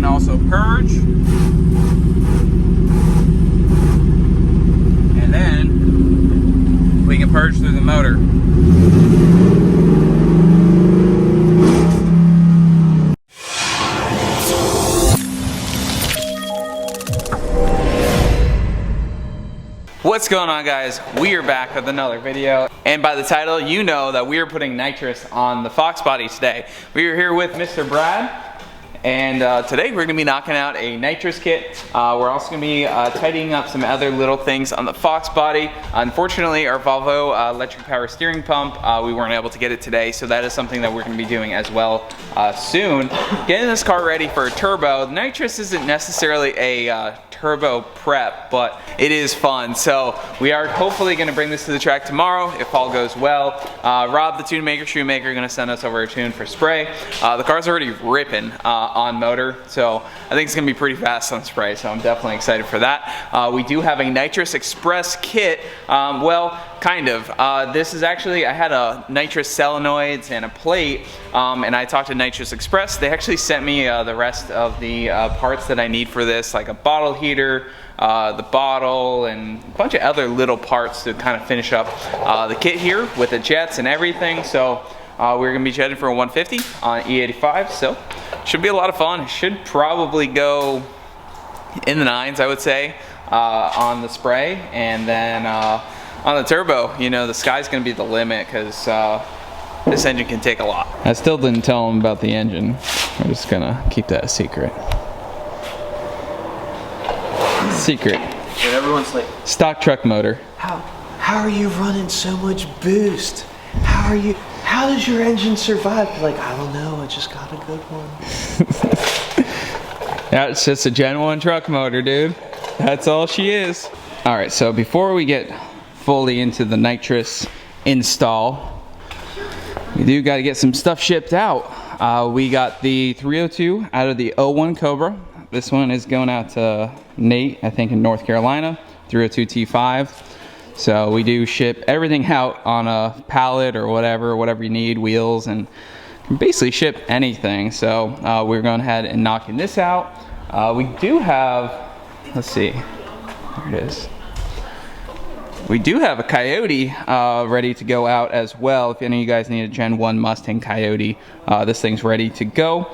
can also purge. And then we can purge through the motor. What's going on, guys? We are back with another video, and by the title you know that we are putting nitrous on the Fox body today. We are here with Mr. Brad, and today we're going to be knocking out a nitrous kit. We're also going to be tidying up some other little things on the Fox body. Unfortunately, our Volvo electric power steering pump, we weren't able to get it today, so that is something that we're going to be doing as well soon. Getting this car ready for a turbo. Nitrous isn't necessarily a turbo prep, but it is fun. So we are hopefully going to bring this to the track tomorrow if all goes well. Rob, the tune maker, shoemaker, are going to send us over a tune for spray. The car's already ripping on motor, so I think it's going to be pretty fast on spray, so I'm definitely excited for that. We do have a Nitrous Express kit. Well, kind of. This is actually, I had a nitrous solenoids and a plate, and I talked to Nitrous Express. They actually sent me the rest of the parts that I need for this, like a bottle heater, the bottle, and a bunch of other little parts to kind of finish up the kit here with the jets and everything. So we're going to be jetting for a 150 on E85, so should be a lot of fun. It should probably go in the 9s, I would say, on the spray, and then on the turbo, you know, the sky's going to be the limit, because this engine can take a lot. I still didn't tell them about the engine. We're just going to keep that a secret. Secret. And everyone's like, stock truck motor. How are you running so much boost? How does your engine survive? You're like, I don't know, I just got a good one. Yeah, it's just a Gen 1 truck motor, dude. That's all she is. All right, so before we get fully into the nitrous install, we do got to get some stuff shipped out. We got the 302 out of the 01 Cobra. This one is going out to Nate, I think in North Carolina, 302 T5. So we do ship everything out on a pallet or whatever you need, wheels, and basically ship anything. So we're going ahead and knocking this out. We do have, let's see, there it is. We do have a Coyote ready to go out as well. If any of you guys need a Gen 1 Mustang Coyote, this thing's ready to go.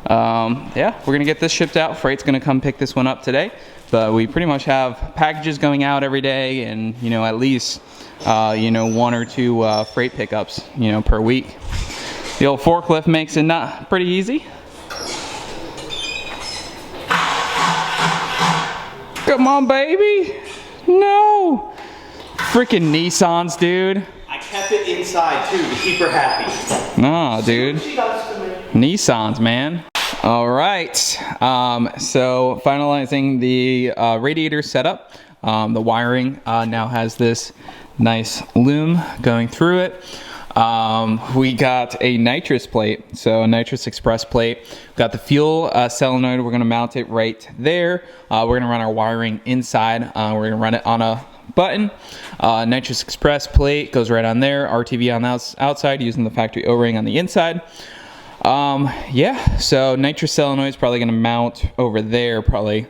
Yeah, we're gonna get this shipped out. Freight's gonna come pick this one up today, but we pretty much have packages going out every day, and you know, at least you know, 1 or 2 freight pickups, you know, per week. The old forklift makes it not pretty easy. Come on, baby. No. Freaking Nissans, dude. I kept it inside too to keep her happy. Nah, dude. Nissans, man. All right. So finalizing the radiator setup. The wiring now has this nice loom going through it. We got a nitrous plate, so a Nitrous Express plate. Got the fuel solenoid. We're gonna mount it right there. We're gonna run our wiring inside. We're gonna run it on a button. Nitrous Express plate goes right on there. RTV on the outside using the factory O-ring on the inside. Yeah, so nitrous solenoid is probably gonna mount over there, probably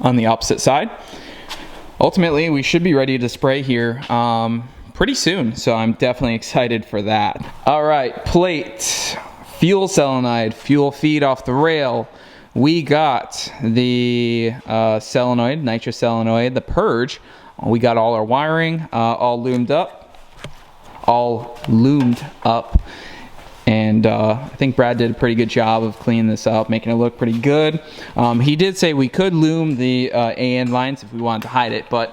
on the opposite side. Ultimately, we should be ready to spray here pretty soon, so I'm definitely excited for that. All right, plate, fuel solenoid, fuel feed off the rail. We got the solenoid, nitrous solenoid, the purge. We got all our wiring all loomed up, and I think Brad did a pretty good job of cleaning this up, making it look pretty good. He did say we could loom the AN lines if we wanted to hide it, but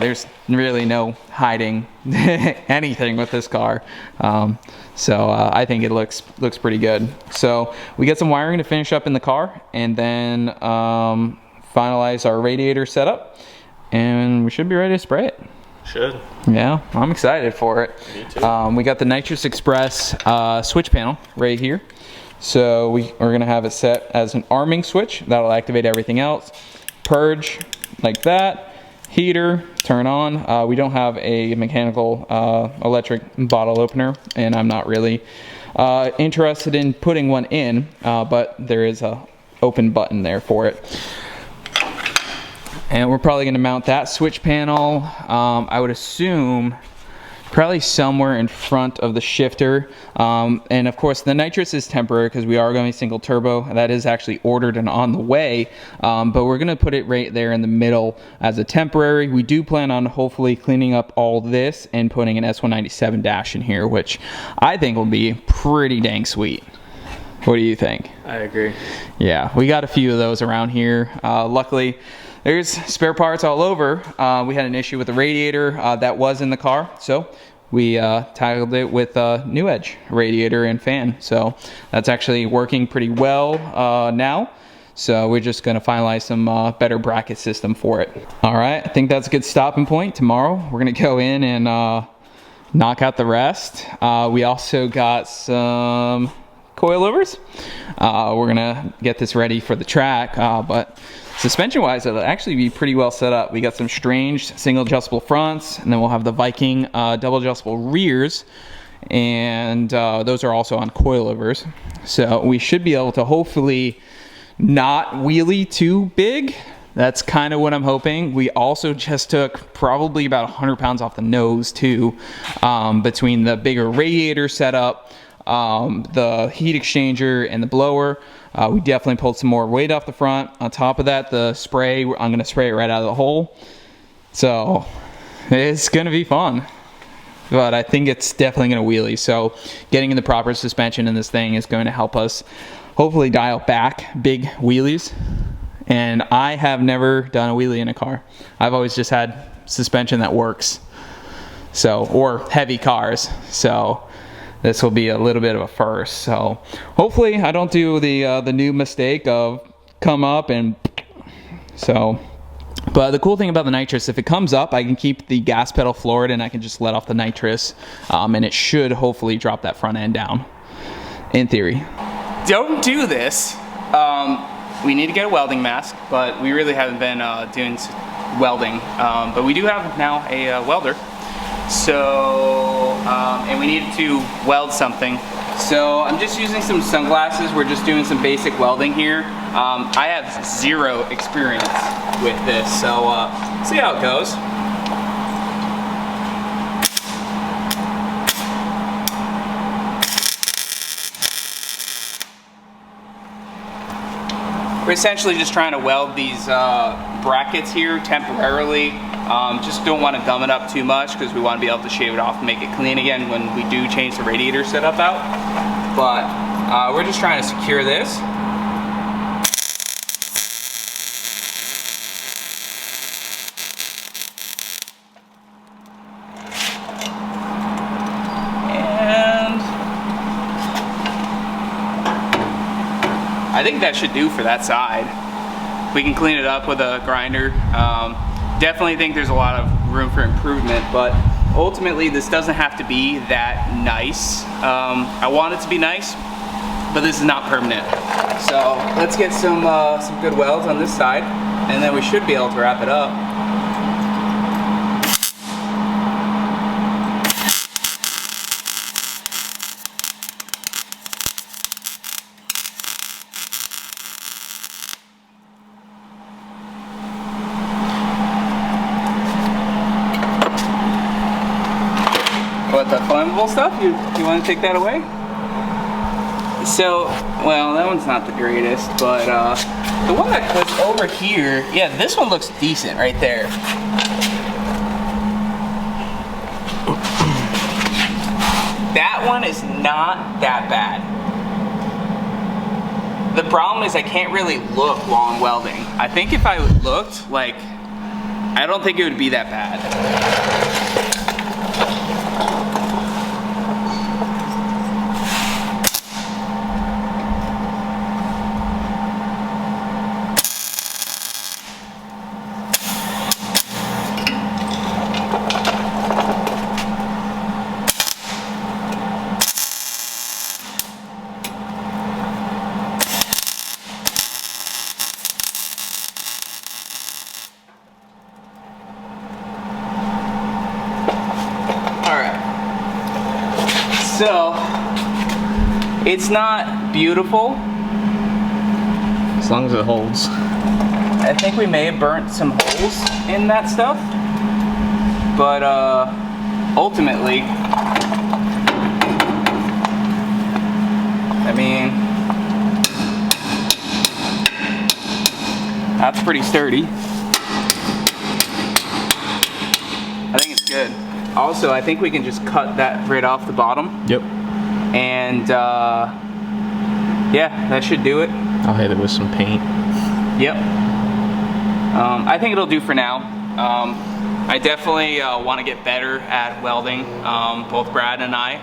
there's really no hiding anything with this car. So I think it looks pretty good. So we get some wiring to finish up in the car, and then finalize our radiator setup, and we should be ready to spray it. Should. Yeah, I'm excited for it. Me too. We got the Nitrous Express switch panel right here. So we're gonna have it set as an arming switch. That'll activate everything else. Purge, like that. Heater, turn on. We don't have a mechanical electric bottle opener, and I'm not really interested in putting one in, but there is a open button there for it. And we're probably going to mount that switch panel, I would assume, probably somewhere in front of the shifter. And of course the nitrous is temporary because we are going single turbo. That is actually ordered and on the way, but we're going to put it right there in the middle as a temporary. We do plan on hopefully cleaning up all this and putting an S197 dash in here, which I think will be pretty dang sweet. What do you think? I agree. Yeah, we got a few of those around here. Luckily, there's spare parts all over. We had an issue with the radiator that was in the car, so we tackled it with a New Edge radiator and fan. So that's actually working pretty well now. So we're just gonna finalize some better bracket system for it. All right, I think that's a good stopping point. Tomorrow, we're gonna go in and knock out the rest. We also got some coilovers. We're gonna get this ready for the track, but suspension wise, it'll actually be pretty well set up. We got some strange single adjustable fronts, and then we'll have the Viking double adjustable rears, and those are also on coilovers. So we should be able to hopefully not wheelie too big. That's kind of what I'm hoping. We also just took probably about 100 pounds off the nose too, between the bigger radiator setup, the heat exchanger, and the blower. We definitely pulled some more weight off the front. On top of that, the spray, I'm going to spray it right out of the hole. So it's going to be fun. But I think it's definitely going to wheelie. So getting in the proper suspension in this thing is going to help us hopefully dial back big wheelies. And I have never done a wheelie in a car. I've always just had suspension that works. So, or heavy cars. So this will be a little bit of a first. So hopefully I don't do the new mistake of come up and so. But the cool thing about the nitrous, if it comes up, I can keep the gas pedal floored and I can just let off the nitrous, and it should hopefully drop that front end down, in theory. Don't do this. We need to get a welding mask, but we really haven't been doing welding. But we do have now a welder. So, and we needed to weld something. So I'm just using some sunglasses. We're just doing some basic welding here. I have zero experience with this, so see how it goes. We're essentially just trying to weld these brackets here temporarily. Just don't want to gum it up too much because we want to be able to shave it off and make it clean again when we do change the radiator setup out. But we're just trying to secure this. And I think that should do for that side. We can clean it up with a grinder. Definitely think there's a lot of room for improvement, but ultimately this doesn't have to be that nice. I want it to be nice, but this is not permanent. So let's get some good welds on this side, and then we should be able to wrap it up. What, the flammable stuff? You want to take that away? So, well, that one's not the greatest, but the one that goes over here, yeah, this one looks decent right there. That one is not that bad. The problem is I can't really look while I'm welding. I think if I looked, like, I don't think it would be that bad. So, it's not beautiful. As long as it holds. I think we may have burnt some holes in that stuff, but ultimately, I mean, that's pretty sturdy. I think it's good. Also, I think we can just cut that right off the bottom. Yep. And yeah, that should do it. I'll hit it with some paint. Yep. I think it'll do for now. I definitely want to get better at welding, both Brad and I.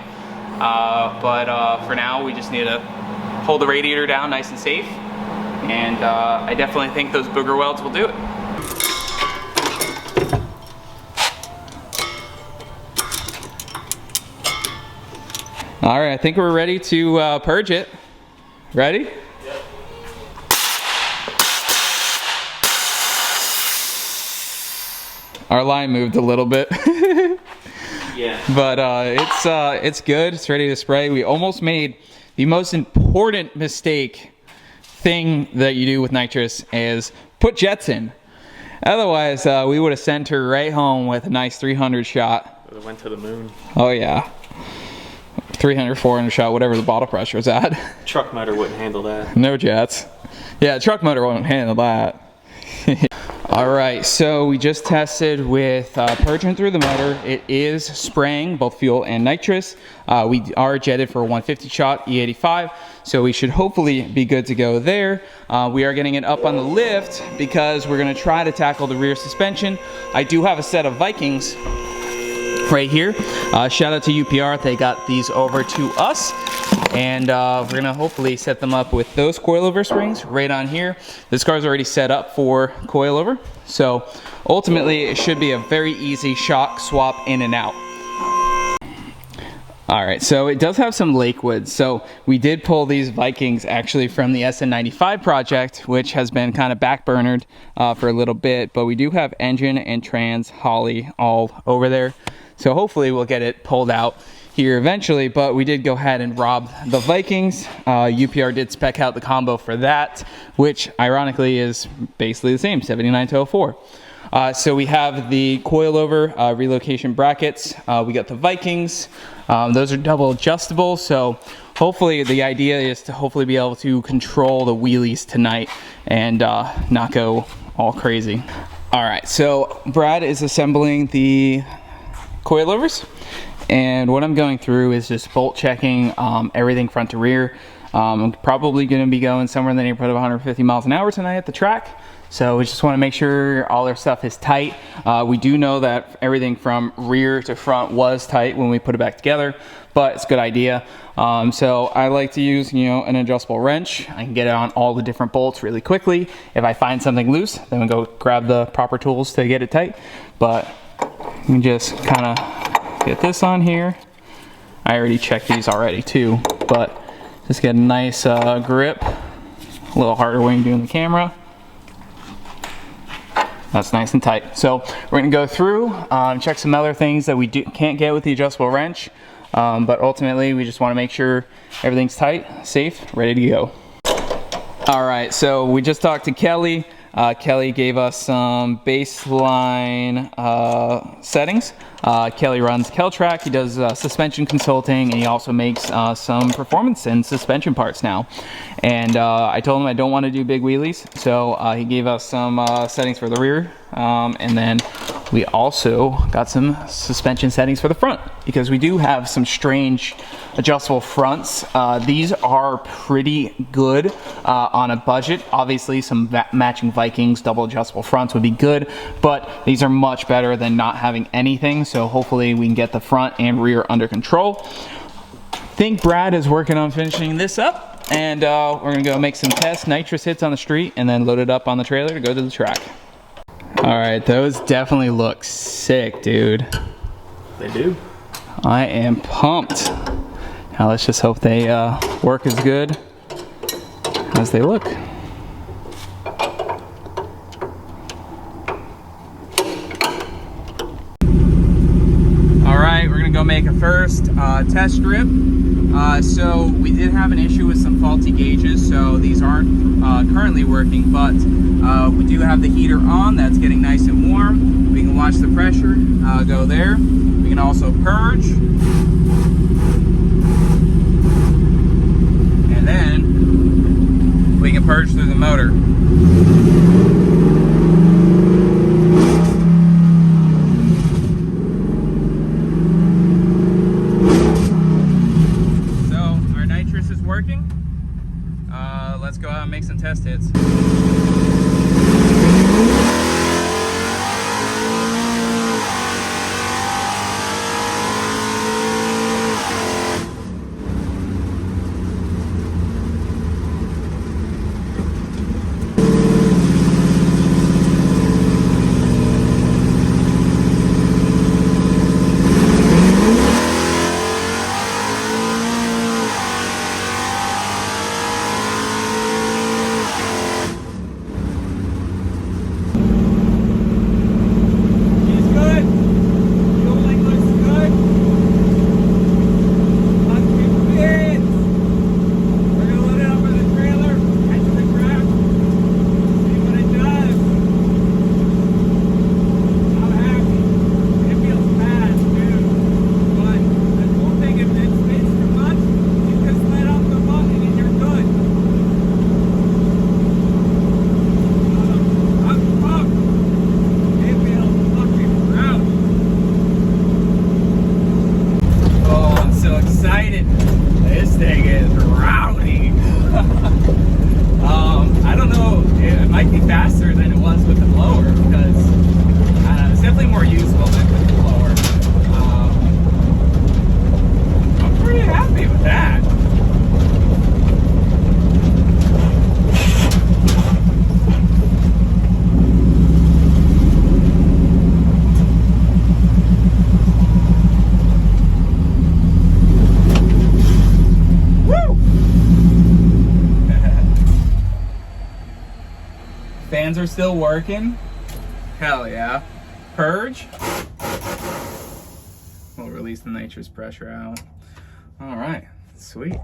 But for now, we just need to hold the radiator down nice and safe. And I definitely think those booger welds will do it. All right, I think we're ready to purge it. Ready? Yep. Our line moved a little bit. Yeah. But it's good. It's ready to spray. We almost made the most important mistake thing that you do with nitrous is put jets in. Otherwise, we would have sent her right home with a nice 300 shot. It went to the moon. Oh yeah. 300, 400 shot, whatever the bottle pressure is at. Truck motor wouldn't handle that. No jets. Yeah, truck motor won't handle that. All right, so we just tested with purging through the motor. It is spraying both fuel and nitrous. We are jetted for a 150 shot E85, so we should hopefully be good to go there. We are getting it up on the lift because we're gonna try to tackle the rear suspension. I do have a set of Vikings right here. Shout out to UPR, they got these over to us. And we're gonna hopefully set them up with those coilover springs right on here. This car's already set up for coilover. So ultimately it should be a very easy shock swap in and out. All right, so it does have some Lakewood. So we did pull these Vikings actually from the SN95 project, which has been kind of backburnered for a little bit, but we do have engine and trans Holley all over there. So hopefully we'll get it pulled out here eventually, but we did go ahead and rob the Vikings. UPR did spec out the combo for that, which ironically is basically the same, 79-04. So we have the coilover relocation brackets. We got the Vikings. Those are double adjustable, so hopefully the idea is to hopefully be able to control the wheelies tonight and not go all crazy. All right, so Brad is assembling the coilovers, and what I'm going through is just bolt checking everything front to rear. I'm probably going to be going somewhere in the neighborhood of 150 miles an hour tonight at the track. So we just want to make sure all our stuff is tight. We do know that everything from rear to front was tight when we put it back together, but it's a good idea. So I like to use, an adjustable wrench. I can get it on all the different bolts really quickly. If I find something loose, then we go grab the proper tools to get it tight. But you can just kind of get this on here. I already checked these already too, but just get a nice grip. A little harder when you're doing the camera. That's nice and tight. So we're gonna go through, check some other things that we can't get with the adjustable wrench, but ultimately we just wanna make sure everything's tight, safe, ready to go. All right, so we just talked to Kelly. Kelly gave us some baseline settings. Kelly runs Keltrack. He does suspension consulting, and he also makes some performance and suspension parts now. And I told him I don't want to do big wheelies, so he gave us some settings for the rear, and then we also got some suspension settings for the front, because we do have some strange adjustable fronts. These are pretty good on a budget. Obviously some matching Vikings double adjustable fronts would be good, but these are much better than not having anything. So hopefully we can get the front and rear under control. I think Brad is working on finishing this up, and we're gonna go make some test nitrous hits on the street and then load it up on the trailer to go to the track. All right, those definitely look sick, dude. They do. I am pumped. Now let's just hope they work as good as they look. All right, we're gonna go make a first test strip. So we did have an issue with some faulty gauges, so these aren't currently working, but we do have the heater on. That's getting nice and warm. We can watch the pressure go there. We can also purge. And then we can purge through the motor. Working. Let's go out and make some test hits. Fans are still working. Hell yeah. Purge. We'll release the nitrous pressure out. All right, sweet.